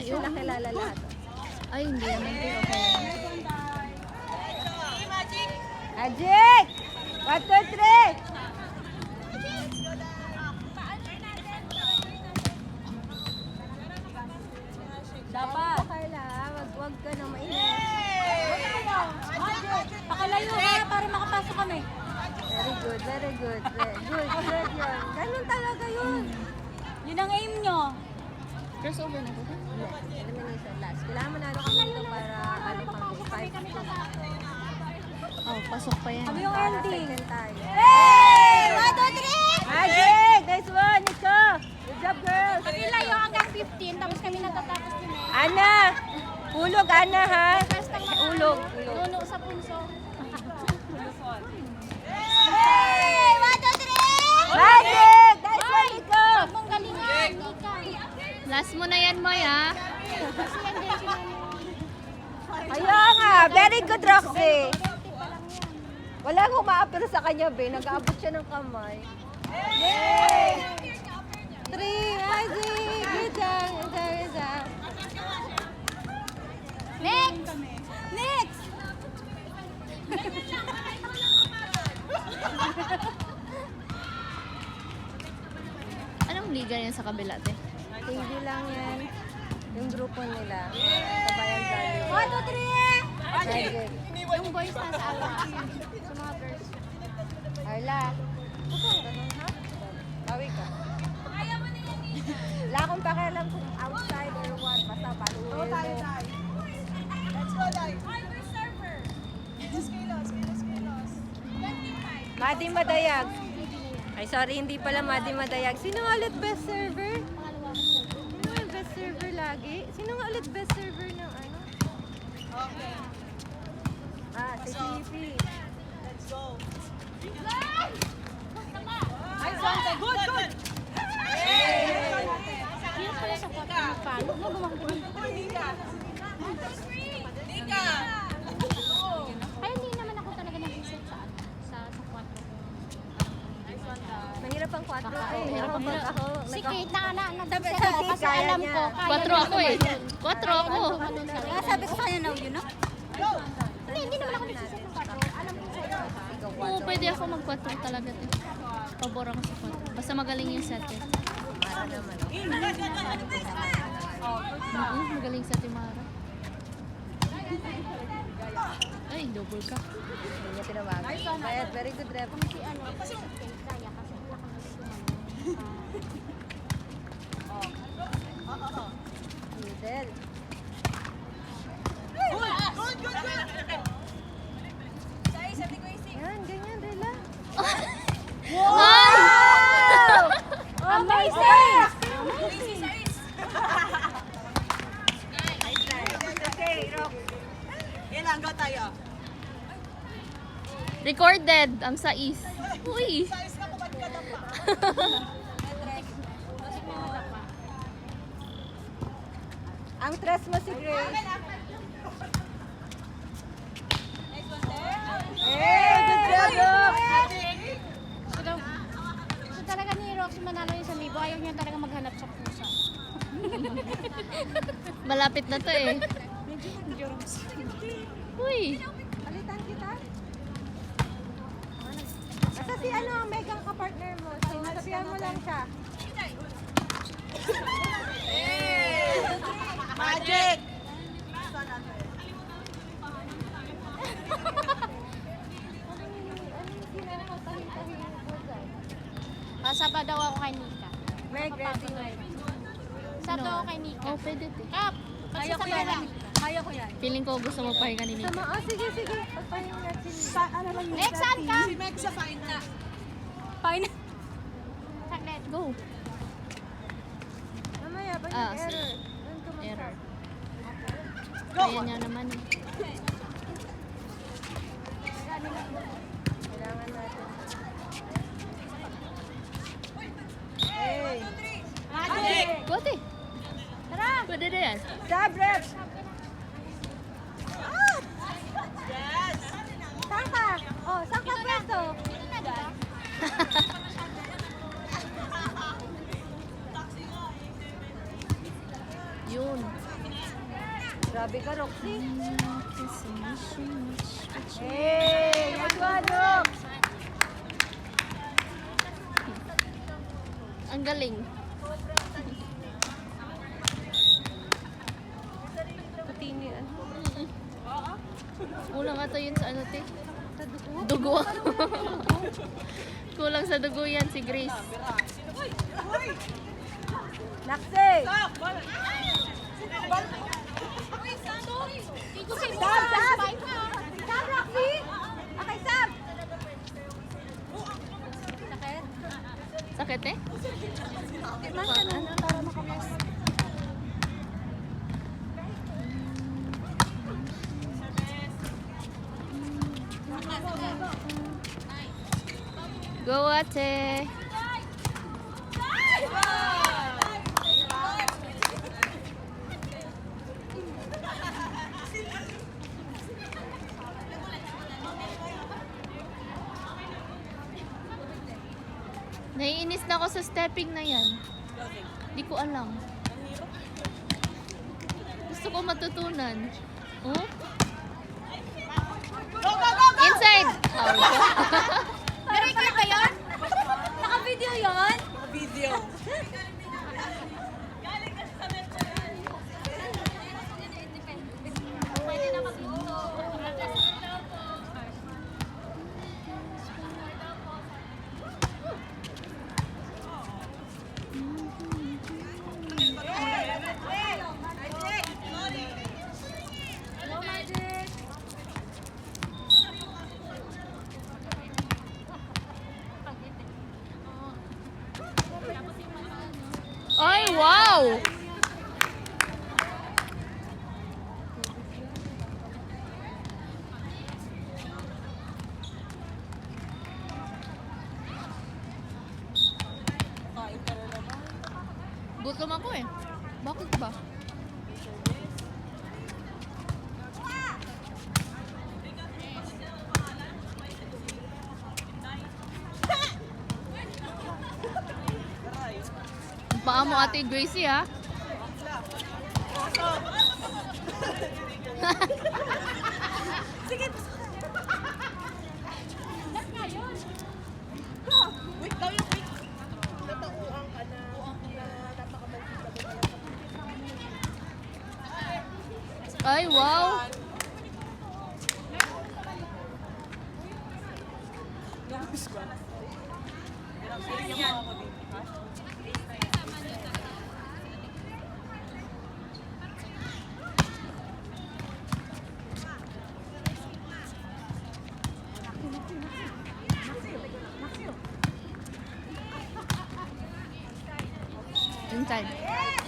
sila kilala lahat. Ay, hindi naman po. Okay. Magic! 1, 2, 3! Dapat. Carla, wag ka na mainit. Pakalayo ha, para makapasok kami. Very good, very good. Good yun. Ganun talaga yun. Yun ang aim nyo. Crossover na po. Elimination last. Kailangan manalo kami dito para pang 5. Oh, pasok pa yan. Kami yung Para ending. second tayo. Hey! 1, 2, 3! Magic! Nice one, Nico! Good job, girls! Kami layo hanggang 15, tapos kami natatapos din eh. Ana! Ulog, Ana, ha? Ulog. Nuno sa punso. Hey! 1, 2, 3! Magic! Nice one, Nico! Huwag mong galingan, Nika. Last mo na yan, Moy, ha? Kasi yan din sila. Kaya nga, very good, Roxy. Walang umaapir sa kanya, be. Nag-aabot siya ng kamay. Yay! 3, Magic! Good job, good job. Next! Next! Anong liga yan sa kabila, te? TV lang yan. Yung grupo nila. Sabayan value. 1, 2, 3! Magic. Yung boys na sa awa. Sa mga girls. Arla. Ganun, ha? Bawi ka. Wala akong pakialam kung outside or what. Basta paluin mo. Let's go, Dai. Kilos. Madi Madayag. Ay, sorry, hindi pala Madi Madayag. Sino nga ulit best server? Sino nga best server lagi? Sino nga ulit best server ng ano? Okay. Si Fifi. Let's go. Ay, Sante. Good, good! Hirap pala sa kwat ng palo. No, gumagawin. Nika. Ay, hindi naman ako talaga nag-reset sa kwat. Mahirap ang 4 eh. Mahirap ang Pag ako, Si Kate na nag-reset Sabi- ako kasi kaya alam niya. ko. Kaya 4 ako eh. 4 ako. Kaya sabi ko sa kanya, no, you know? Hindi naman ako nag-reset ng 4. Alam ko sa'yo. Oo, pwede ako mag-4 talaga, te. Pabor ako sa 4. Basta magaling yung set, eh. para naman. Magaling sa Timara. Ay, double ka. Hindi niya tinawagan. Kaya very good rep. Si ano, si Kate, kaya kasi ang lakas Middle. Yan, ganyan, Rela. Wow! Amazing! Okay, Rock. Yan lang, go tayo. Recorded ang sais. Uy! Size na kumad ka na pa. Ang tres mo si Grace. Hey, good job, Rock. So talaga ni Roxy manalo yung sa Mibo, ayaw niya talaga maghanap sa pusa. Malapit na to eh. Uy! Palitan kita. Basta si ano ang mega ka-partner mo. So, sabihan mo lang siya. Magic! Saba daw ako kay Nika. Meg, ready na. Saba daw ako kay Nika. Oh, pwede, te. Kap! Kaya ko yan. Kaya ko yan. Feeling ko gusto mo pahinga ni Nina. Sama, sige, sige. Pagpahinga natin. Next, saan ka? Si Meg sa fine na. Fine. Saglit. Go! Mamaya, ba Ah, yung sige. error? Doon ka Error. mag-start. Kaya niya naman eh. Kailangan natin. Hey! Magic! Go, te. Tara! Pwede na yan. Sab, rep! Yes! Saan ka? Oh, saan ka pwesto? Dito na, diba? Yun. Grabe ka, Roxy. Hey! Nice one, Rox! Ang galing. Patini, ano? Kulang ata yun sa ano, te? Dugo. Kulang sa dugo yan si Grace. Naksi! Sab, Sab! Sab, Roxy! Okay, Sab! Sakit? Sakit eh? Man, ano, para makapos. Go, ate. Naiinis na ako sa stepping na yan. Di ko alam. Gusto ko matutunan. Oh? Inside! Oh, Na-record ba yun? Naka-video yun? Video. Ay, wow! Gutom ako eh. Bakit ba? Paa mo, Ate Gracie, ha? Wait daw yung wait. Natauang ka na. Ay, wow! Nabis ba? Sige mo ako, baby. Ha? Inside.